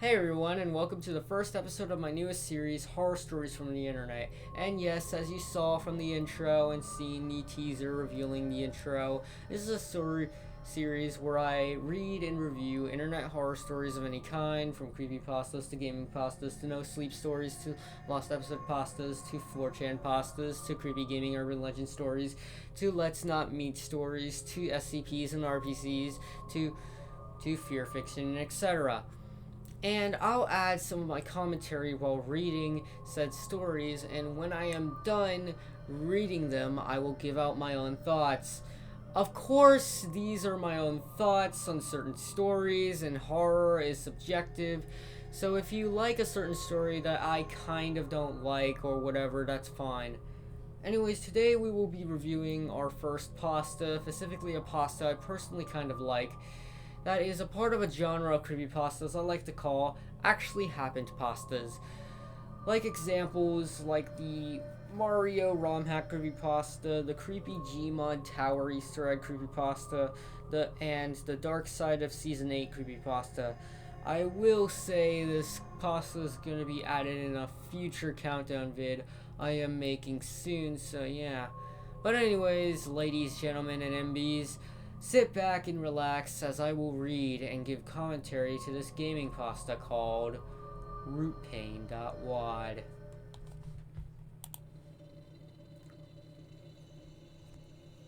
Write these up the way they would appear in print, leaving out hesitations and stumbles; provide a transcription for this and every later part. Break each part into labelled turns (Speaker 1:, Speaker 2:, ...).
Speaker 1: Hey everyone, and welcome to the first episode of my newest series, Horror Stories from the Internet. And yes, as you saw from the intro and seen the teaser revealing the intro, this is a story series where I read and review internet horror stories of any kind, from creepypastas to gaming pastas to no sleep stories to lost episode pastas to 4chan pastas to creepy gaming urban legend stories to let's not meet stories to SCPs and RPCs to fear fiction, etc. And I'll add some of my commentary while reading said stories, and when I am done reading them, I will give out my own thoughts. Of course, these are my own thoughts on certain stories, and horror is subjective. So if you like a certain story that I kind of don't like or whatever, that's fine. Anyways, today we will be reviewing our first pasta, specifically a pasta I personally kind of like, that is a part of a genre of creepypastas I like to call actually happened pastas. Like examples like the Mario ROM hack creepypasta, the creepy Gmod Tower Easter egg creepypasta, and the Dark Side of Season 8 creepypasta. I will say this pasta is going to be added in a future countdown vid I am making soon, so yeah. But anyways, ladies, gentlemen, and MBs, sit back and relax as I will read and give commentary to this gaming pasta called rootpain.wad.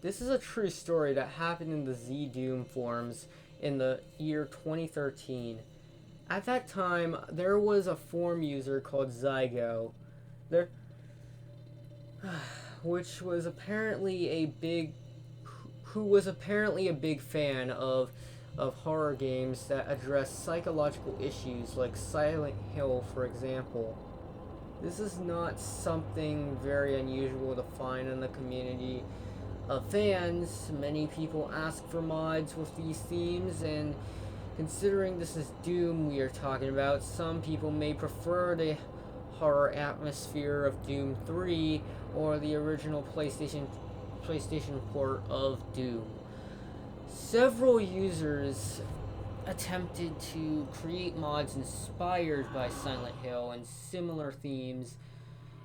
Speaker 1: This is a true story that happened in the Z-Doom forums in the year 2013. At that time, there was a forum user called Zygo, there, which was apparently a big who was apparently a big fan of horror games that address psychological issues like Silent Hill, for example. This is not something very unusual to find in the community of fans. Many people ask for mods with these themes, and considering this is Doom we are talking about, some people may prefer the horror atmosphere of Doom 3 or the original PlayStation port of Doom. Several users attempted to create mods inspired by Silent Hill and similar themes.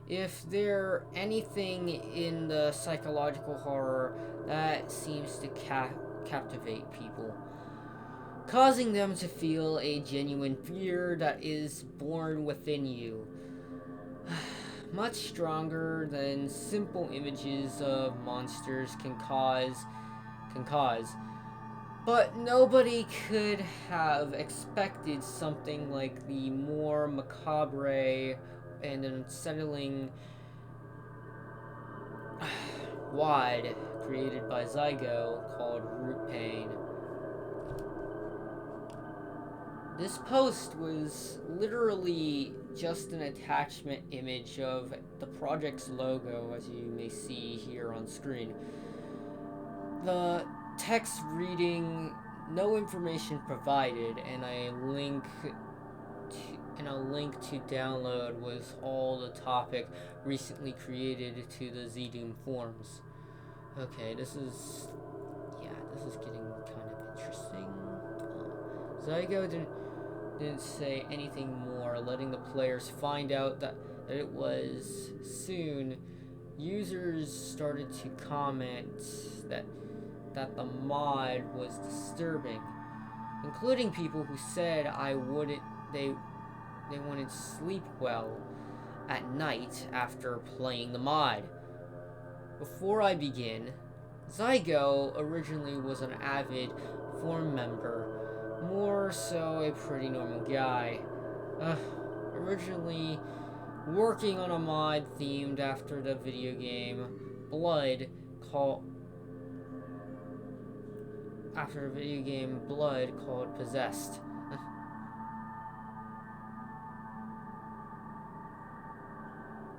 Speaker 1: If there anything in the psychological horror that seems to captivate people, causing them to feel a genuine fear that is born within you, much stronger than simple images of monsters can cause. But nobody could have expected something like the more macabre and unsettling wad created by Zygo called Root Pain. This post was literally just an attachment image of the project's logo, as you may see here on screen. The text reading no information provided, and a link to download was all the topic recently created to the ZDoom forums. Okay, this is getting kind of interesting. Zygo didn't say anything more, letting the players find out that it was soon. Users started to comment that the mod was disturbing, including people who said they wouldn't sleep well at night after playing the mod. Before I begin, Zygo originally was an avid forum member, more so a pretty normal guy. Originally working on a mod themed after the video game Blood called Possessed.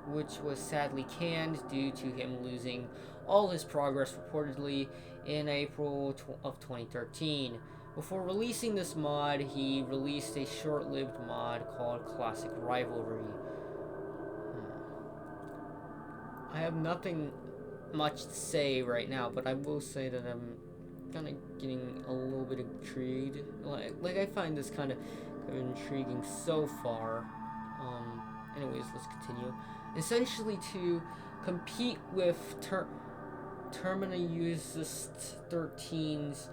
Speaker 1: Which was sadly canned due to him losing all his progress reportedly in April of 2013. Before releasing this mod, he released a short-lived mod called Classic Rivalry. I have nothing much to say right now, but I will say that I'm kind of getting a little bit intrigued. Like I find this kind of have been intriguing so far. Anyways, let's continue. Essentially, to compete with Termina uses 13's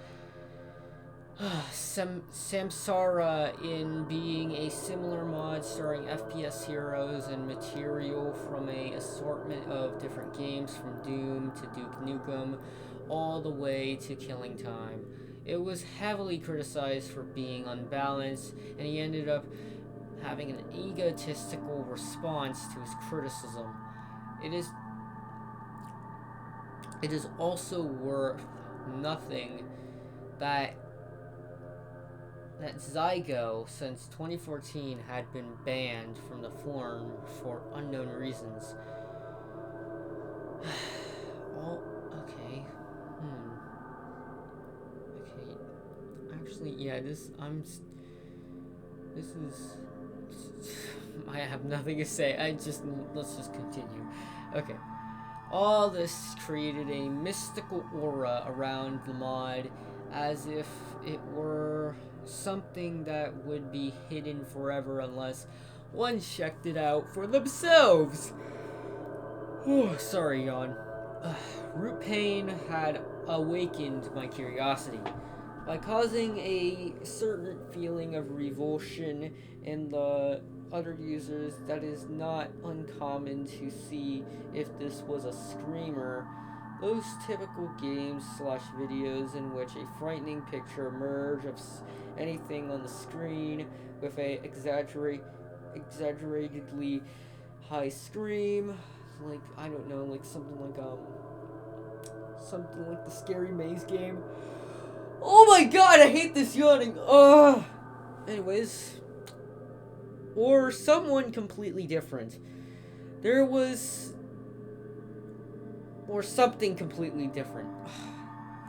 Speaker 1: Samsara in being a similar mod starring FPS heroes and material from an assortment of different games from Doom to Duke Nukem all the way to Killing Time. It was heavily criticized for being unbalanced, and he ended up having an egotistical response to his criticism. It is also worth nothing that Zygo, since 2014, had been banned from the forum for unknown reasons. Okay. Okay. Actually, yeah, I have nothing to say. Let's just continue. Okay. All this created a mystical aura around the mod, as if it were something that would be hidden forever unless one checked it out for themselves. Oh, sorry, yawn. Root Pain had awakened my curiosity by causing a certain feeling of revulsion in the other users that is not uncommon to see if this was a streamer. Those typical games / videos in which a frightening picture emerges of anything on the screen with a exaggeratedly high scream, like, I don't know, like something like the Scary Maze game. Oh my god, I hate this yawning. Ugh. Anyways, or someone completely different. Or something completely different.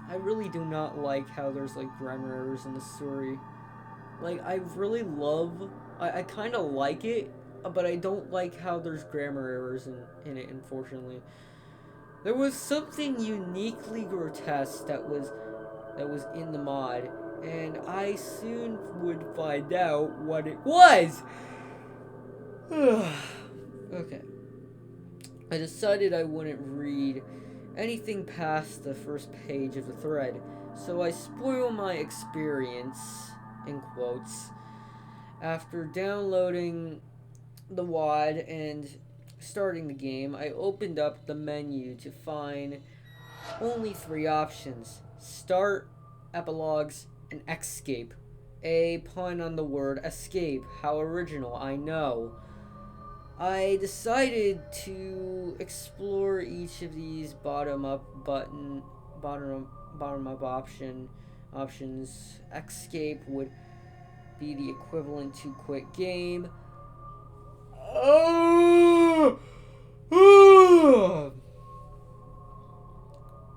Speaker 1: I really do not like how there's like grammar errors in the story. Like, I kind of like it, but I don't like how there's grammar errors in it, unfortunately. There was something uniquely grotesque that was in the mod, and I soon would find out what it was. Okay. I decided I wouldn't read anything past the first page of the thread, so I spoil my experience, in quotes. After downloading the WAD and starting the game, I opened up the menu to find only 3 options: Start, Epilogues, and Escape. A pun on the word escape. How original, I know. I decided to explore each of these bottom-up options. Escape would be the equivalent to quit game.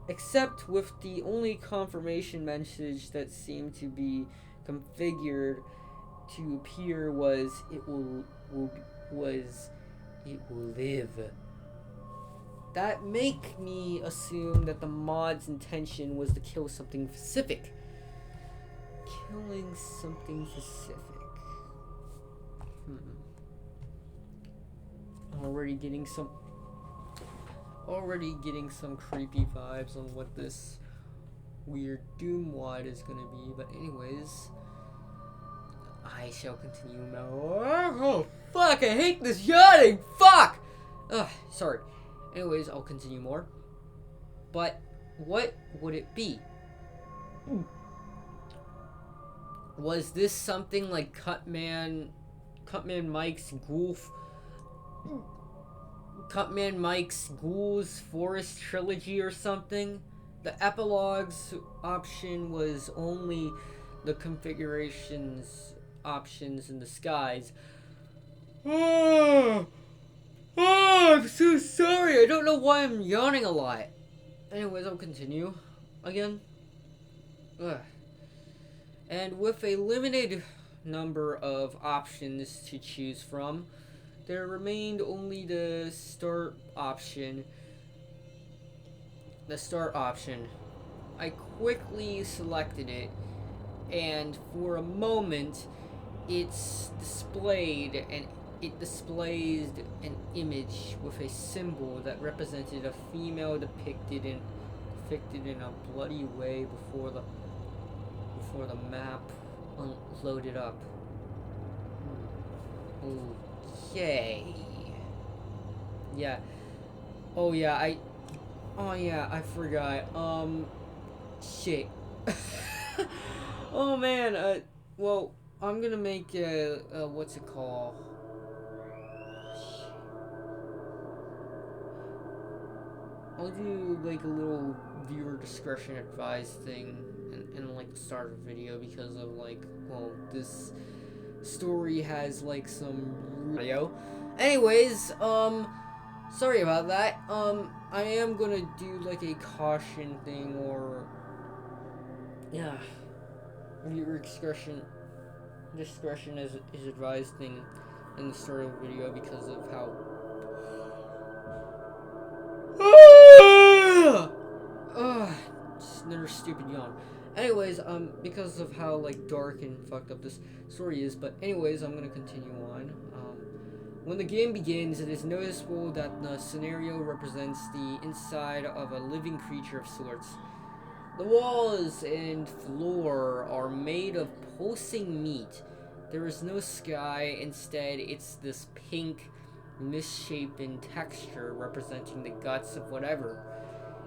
Speaker 1: Except with the only confirmation message that seemed to be configured to appear was it will live. That make me assume that the mod's intention was to kill something specific. Killing something specific. Already getting some creepy vibes on what this weird Doom WAD is gonna be, but anyways, I shall continue now. Oh fuck, I hate this yawning! Fuck! Ugh, sorry. Anyways, I'll continue more. But what would it be? Was this something like Cutman Mike's Ghouls Forest Trilogy or something? The Epilogues option was only the configurations options in the skies. Oh, I'm so sorry. I don't know why I'm yawning a lot. Anyways, I'll continue again. Ugh. And with a limited number of options to choose from, there remained only the start option. I quickly selected it, and for a moment, it's displayed and it displays an image with a symbol that represented a female depicted in a bloody way before the map loaded up. Okay. Yeah. Oh yeah, I forgot. Shit. Oh man. Well, I'm gonna make what's it called? I'll do like a little viewer discretion advised thing in like the start of the video because of like, well, this story has like some video. Anyways, sorry about that. I am gonna do like a caution thing or yeah, viewer discretion is advised thing in the start of the video because of how just another stupid yawn. Anyways, because of how like dark and fucked up this story is, but anyways, I'm gonna continue on. When the game begins, it is noticeable that the scenario represents the inside of a living creature of sorts. The walls and floor are made of pulsing meat. There is no sky, instead it's this pink, misshapen texture representing the guts of whatever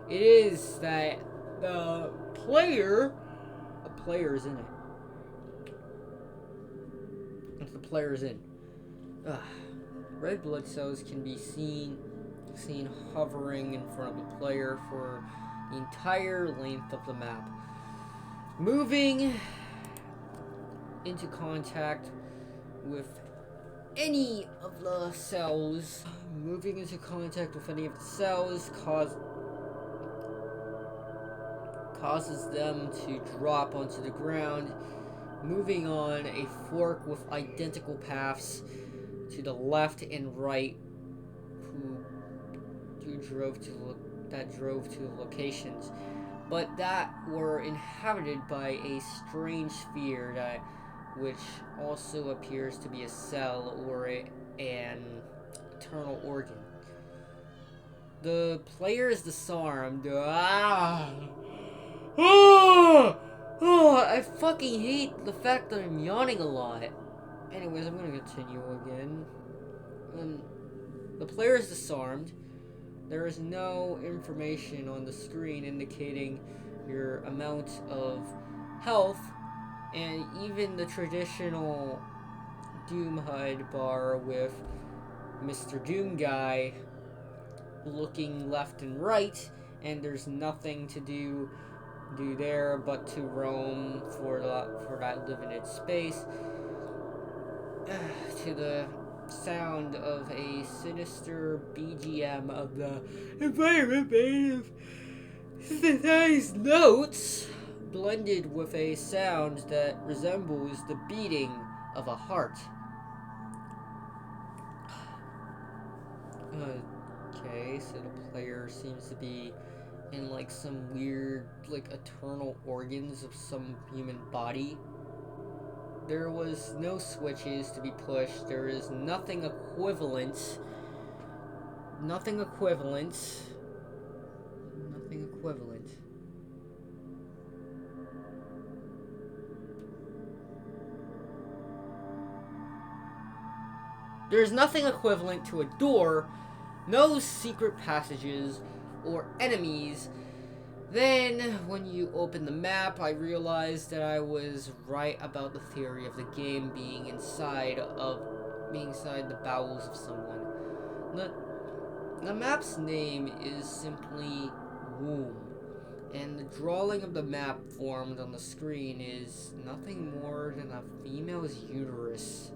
Speaker 1: it is that the player is in it. If the player is in. Red blood cells can be seen hovering in front of the player for the entire length of the map. Moving into contact with any of the cells causes them to drop onto the ground, moving on a fork with identical paths to the left and right who drove to the locations, but that were inhabited by a strange sphere which also appears to be a cell or an eternal organ. The player is disarmed. I fucking hate the fact that I'm yawning a lot. Anyways, I'm gonna continue again. The player is disarmed. There is no information on the screen indicating your amount of health, and even the traditional Doom HUD bar with Mr. Doom Guy looking left and right, and there's nothing to do there but to roam for that limited space to the sound of a sinister BGM of the environment made of synthesized notes blended with a sound that resembles the beating of a heart. Okay, so the player seems to be in like some weird like eternal organs of some human body. There was no switches to be pushed. There is nothing equivalent. There's nothing equivalent to a door, no secret passages or enemies. Then, when you open the map, I realized that I was right about the theory of the game being inside the bowels of someone. The map's name is simply Womb, and the drawing of the map formed on the screen is nothing more than a female's uterus.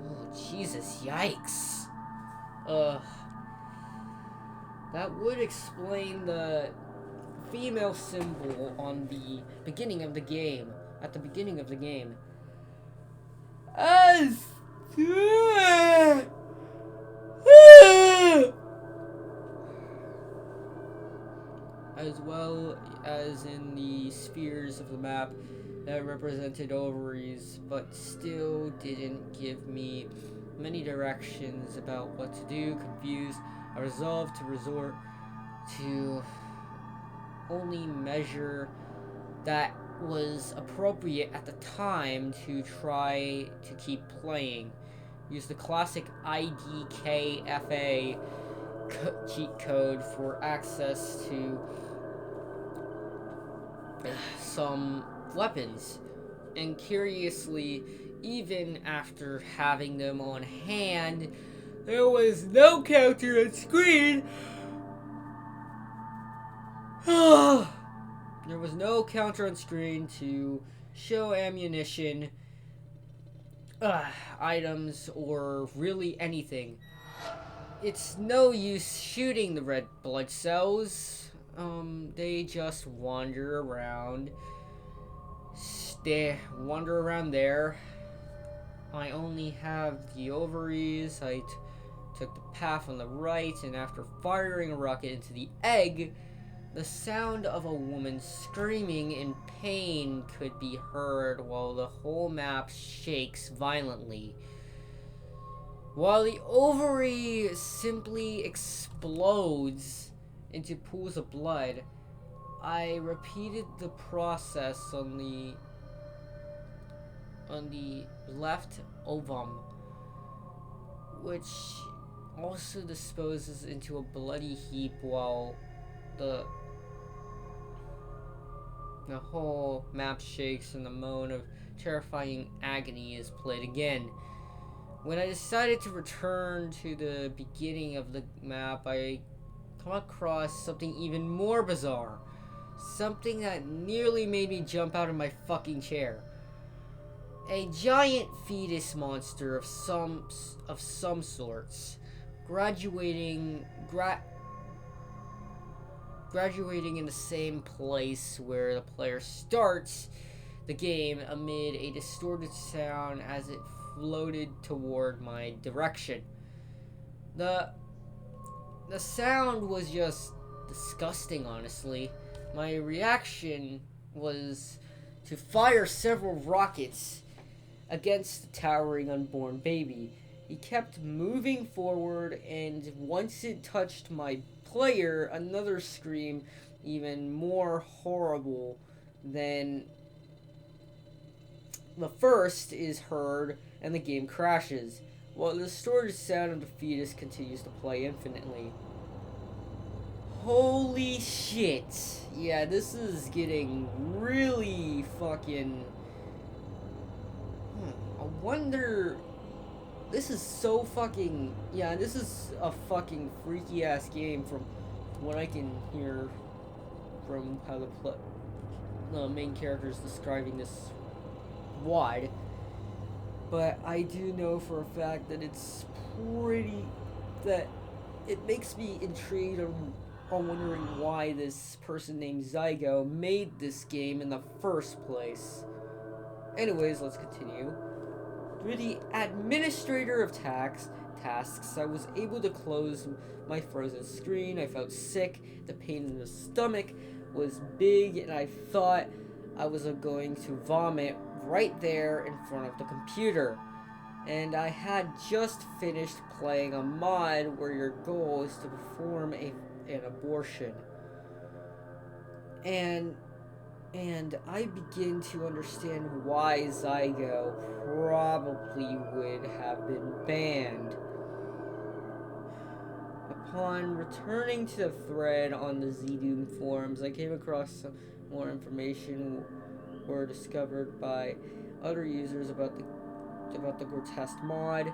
Speaker 1: Oh, Jesus, yikes. That would explain the female symbol on the beginning of the game. At the beginning of the game. As well as in the spheres of the map, that represented ovaries, but still didn't give me many directions about what to do. Confused, I resolved to resort to only measure that was appropriate at the time to try to keep playing. Use the classic IDKFA cheat code for access to some weapons. And curiously, even after having them on hand, there was no counter on screen. There was no counter on screen to show ammunition, items, or really anything. It's no use shooting the red blood cells. They just wander around. They wander around there. I only have the ovaries. I took the path on the right, and after firing a rocket into the egg, the sound of a woman screaming in pain could be heard while the whole map shakes violently. While the ovary simply explodes into pools of blood, I repeated the process on the left ovum, which also disposes into a bloody heap while the whole map shakes and the moan of terrifying agony is played again. When I decided to return to the beginning of the map, I come across something even more bizarre. Something that nearly made me jump out of my fucking chair. A giant fetus monster of some sorts, graduating in the same place where the player starts the game amid a distorted sound as it floated toward my direction. The sound was just disgusting, honestly. My reaction was to fire several rockets against the towering unborn baby. He kept moving forward, and once it touched my player, another scream, even more horrible than the first, is heard, and the game crashes, while the distorted sound of the fetus continues to play infinitely. Holy shit. Yeah, this is getting really fucking... I wonder... This is so fucking... Yeah, this is a fucking freaky ass game from what I can hear from how the main character is describing this wide. But I do know for a fact that it's pretty... that it makes me intrigued on wondering why this person named Zygo made this game in the first place. Anyways, let's continue. Through the administrator of tasks, I was able to close my frozen screen. I felt sick. The pain in the stomach was big, and I thought I was going to vomit right there in front of the computer. And I had just finished playing a mod where your goal is to perform an abortion. And I begin to understand why Zygo probably would have been banned. Upon returning to the thread on the ZDoom forums, I came across some more information were discovered by other users about the Grotesque mod.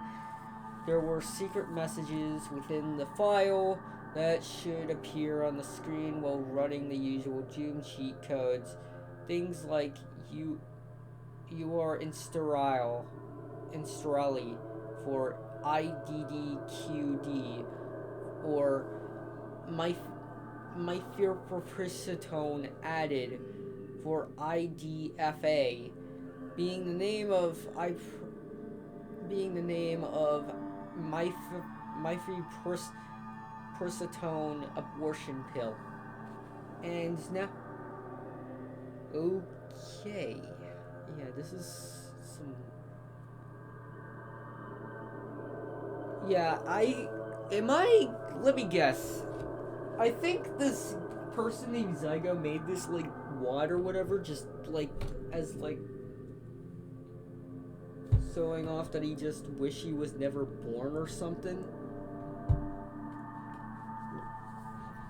Speaker 1: There were secret messages within the file that should appear on the screen while running the usual Doom cheat codes. Things like you are Instarile for IDDQD, or mifepristone added for IDFA, being the name of mifepristone abortion pill. And now, okay. Yeah, this is some. Yeah, Let me guess. I think this person named Zygo made this, like, wad or whatever, just, like, as, like, showing off that he just wish he was never born or something.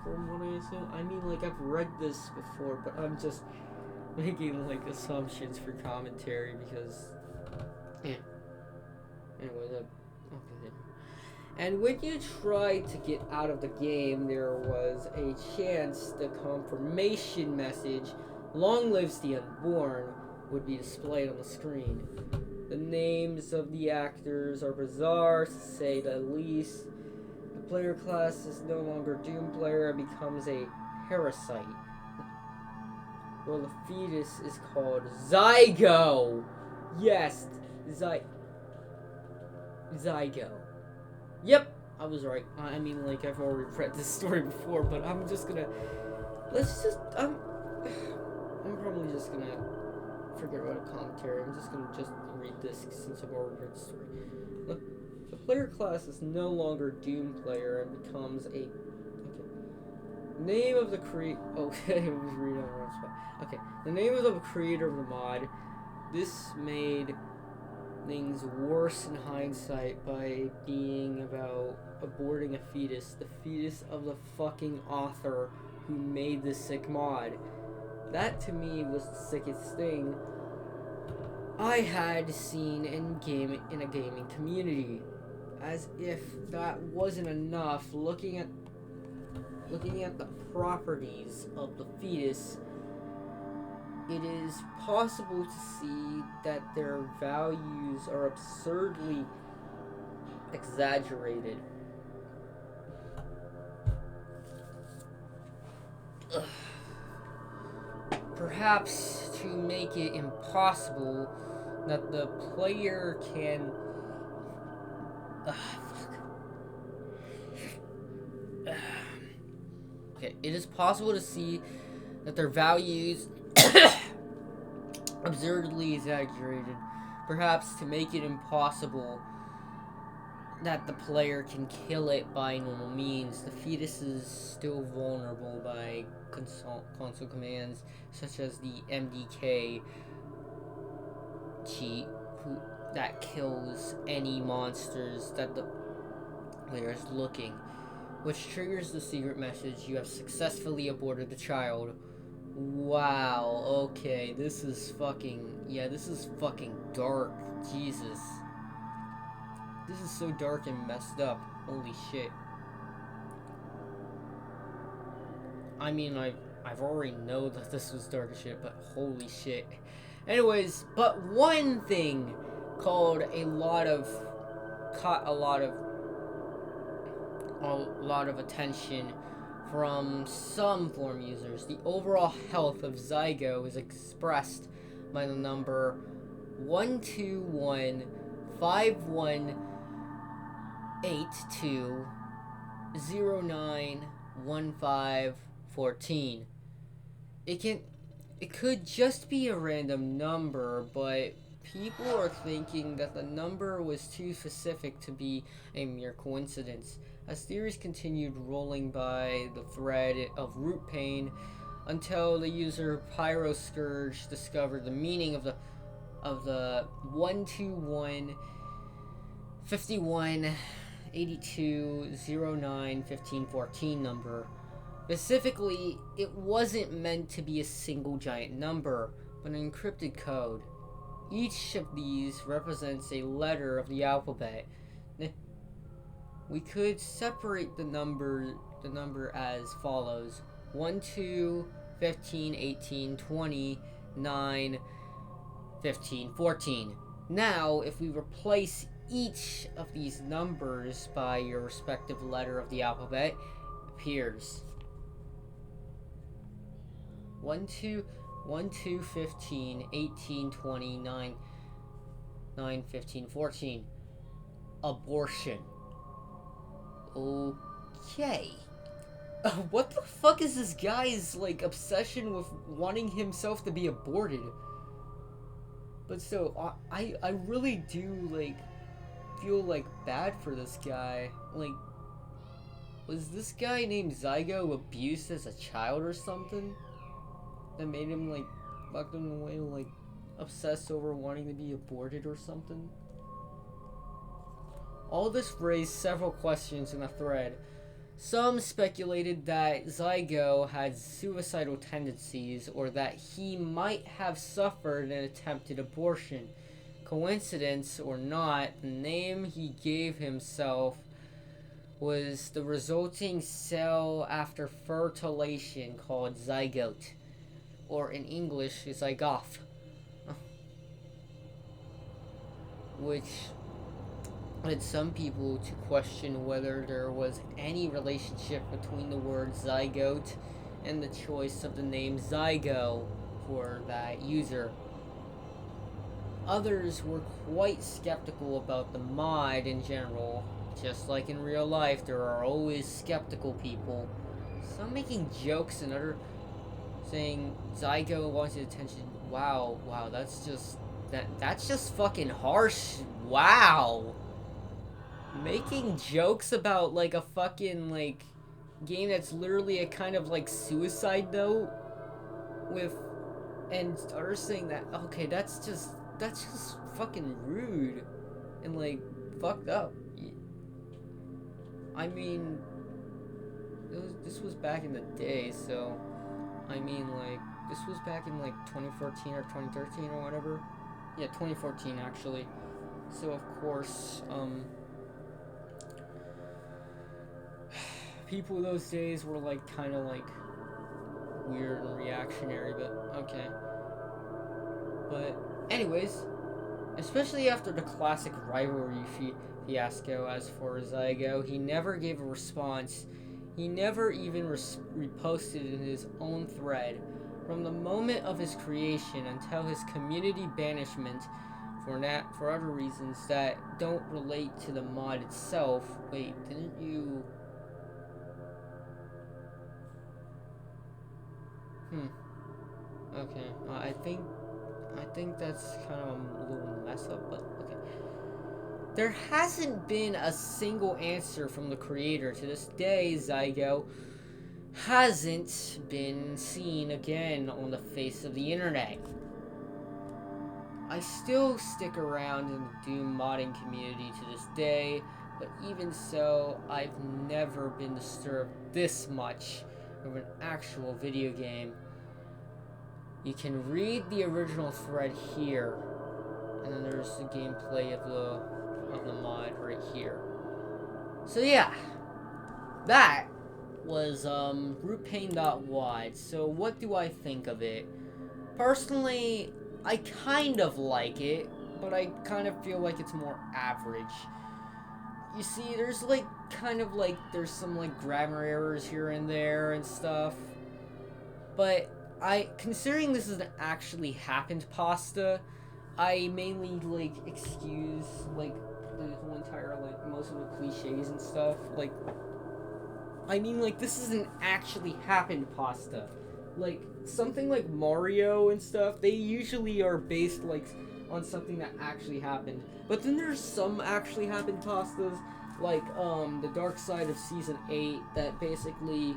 Speaker 1: From what I assume. I mean, like, I've read this before, but I'm just making, like, assumptions for commentary because. Yeah. Anyway, okay. And when you tried to get out of the game, there was a chance the confirmation message, "Long lives the unborn," would be displayed on the screen. The names of the actors are bizarre, to say the least. The player class is no longer Doom Player and becomes a parasite. Well, the fetus is called Zygo. Yes, Zygo. Yep, I was right. I mean, like, I've already read this story before, but I'm just gonna. I'm probably just gonna forget about a commentary. I'm just gonna read this since I've already read the story. Look, the player class is no longer Doom Player and becomes a. Okay. Name of the Okay, I was reading on the wrong spot. Okay, the name of the creator of the mod. This made things worse in hindsight by being about aborting a fetus. The fetus of the fucking author who made this sick mod. That to me was the sickest thing I had seen in a gaming community. As if that wasn't enough, looking at the properties of the fetus, it is possible to see that their values are absurdly exaggerated. Perhaps to make it impossible that the player can. Okay, it is possible to see that their values absurdly exaggerated, perhaps to make it impossible that the player can kill it by normal means. The fetus is still vulnerable by console commands such as the MDK cheat that kills any monsters that the player is looking, which triggers the secret message: "You have successfully aborted the child." Wow, okay, this is fucking dark. Jesus. This is so dark and messed up. Holy shit. I mean, I've already know that this was dark as shit, but holy shit. Anyways, but one thing called a lot of attention from some forum users. The overall health of Zygo is expressed by the number 1215182091514. It could just be a random number, but people are thinking that the number was too specific to be a mere coincidence. As theories continued rolling by the thread of Root Pain until the user Pyroscourge discovered the meaning of the 1215182091514 number. Specifically, it wasn't meant to be a single giant number, but an encrypted code. Each of these represents a letter of the alphabet. We could separate the number as follows: 1, 2, 15, 18, 20, 9, 15, 14. Now, if we replace each of these numbers by your respective letter of the alphabet, it appears 1, 2, 15, 18, 20, 9, 15, 14. Abortion. Okay. What the fuck is this guy's, like, obsession with wanting himself to be aborted? But so I really do like feel like bad for this guy. Like, was this guy named Zygo abused as a child or something that made him like fucked him away, like obsessed over wanting to be aborted or something? All this raised several questions in the thread. Some speculated that Zygo had suicidal tendencies or that he might have suffered an attempted abortion. Coincidence or not, the name he gave himself was the resulting cell after fertilization called zygote, or in English, zygote, which led some people to question whether there was any relationship between the word zygote and the choice of the name Zygo for that user. Others were quite skeptical about the mod in general. Just like in real life, there are always skeptical people. Some making jokes and other saying Zygo wanted attention. Wow, that's just fucking harsh. Wow. Making jokes about like a fucking like game that's literally a kind of like suicide note with, and others saying that, okay, that's just fucking rude and like fucked up. I mean, this was back in the day, so I mean, like, this was back in like 2014 or 2013 or whatever. Yeah, 2014 actually. So of course, people those days were like kind of like weird and reactionary, but okay. But anyways, especially after the classic rivalry fiasco as for Zygo, he never gave a response. He never even reposted in his own thread. From the moment of his creation until his community banishment for other reasons that don't relate to the mod itself. Wait, didn't you... Okay, I think that's kind of a little mess up, but okay. There hasn't been a single answer from the creator. To this day, Zygo hasn't been seen again on the face of the internet. I still stick around in the Doom modding community to this day, but even so, I've never been disturbed this much of an actual video game. You can read the original thread here, and then there's the gameplay of the mod right here. So yeah, that was rootpain.wide. So what do I think of it? Personally, I kind of like it, but I kind of feel like it's more average. You see, there's like there's some like grammar errors here and there and stuff, but considering this is an actually happened pasta, I mainly like excuse like the whole entire like most of the cliches and stuff. Like, I mean, like, this is an actually happened pasta. Like something like Mario and stuff, they usually are based like on something that actually happened. But then there's some actually happened pastas, like the Dark Side of Season 8, that basically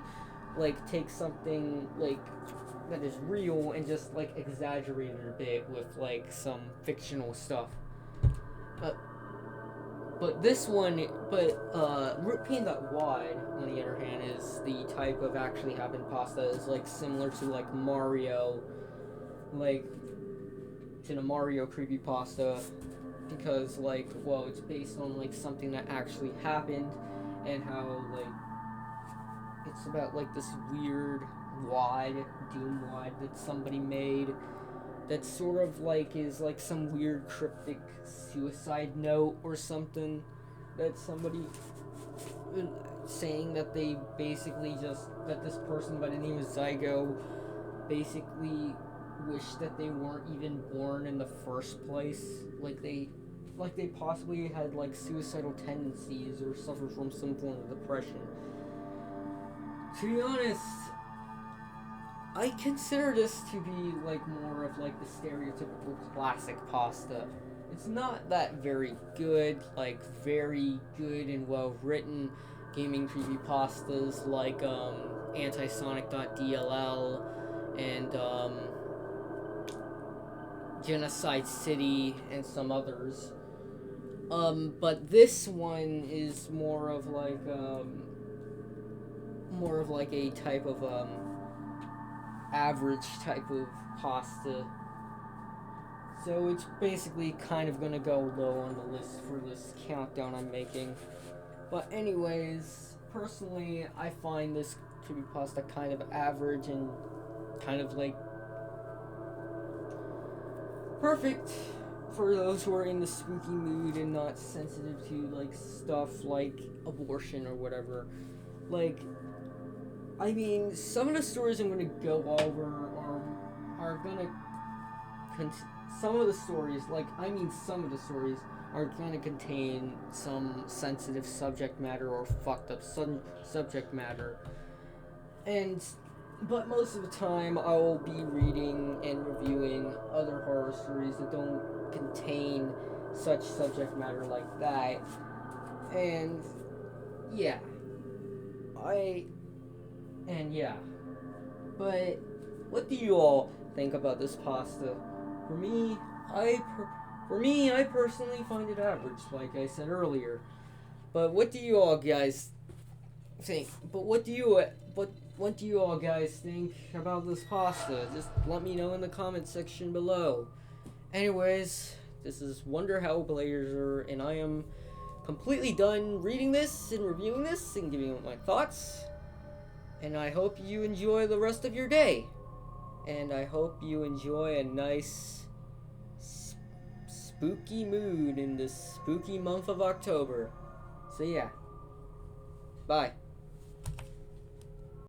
Speaker 1: like takes something like that is real and just like exaggerate it a bit with like some fictional stuff. But this one, rootpain.wide, on the other hand, is the type of actually happened pasta is like similar to like Mario, like to the Mario creepypasta, because like, well, it's based on like something that actually happened, and how like it's about like this weird Doom wide that somebody made that sort of like is like some weird cryptic suicide note or something that somebody saying that they basically just, that this person by the name of Zygo basically wish that they weren't even born in the first place, like they possibly had like suicidal tendencies or suffer from some form of depression. To be honest, I consider this to be like more of like the stereotypical classic pasta. It's not that very good, like very good and well written gaming creepypastas like Antisonic.dll and Genocide City and some others. But this one is more of like a type of average type of pasta. So it's basically kind of gonna go low on the list for this countdown I'm making. But anyways, personally, I find this creepypasta kind of average and kind of like perfect for those who are in the spooky mood and not sensitive to like stuff like abortion or whatever. Like, I mean, some of the stories I'm gonna go over are gonna some of the stories, some of the stories are gonna contain some sensitive subject matter or fucked up subject matter, and but most of the time I will be reading and reviewing other horror stories that don't contain such subject matter like that, and yeah, I and yeah. But what do you all think about this pasta? For me, I personally find it average, like I said earlier. But what do you all guys think? What do you all guys think about this pasta? Just let me know in the comment section below. Anyways, this is Wonder Hellblazer, and I am completely done reading this and reviewing this and giving my thoughts. And I hope you enjoy the rest of your day. And I hope you enjoy a nice spooky mood in this spooky month of October. So yeah. Bye.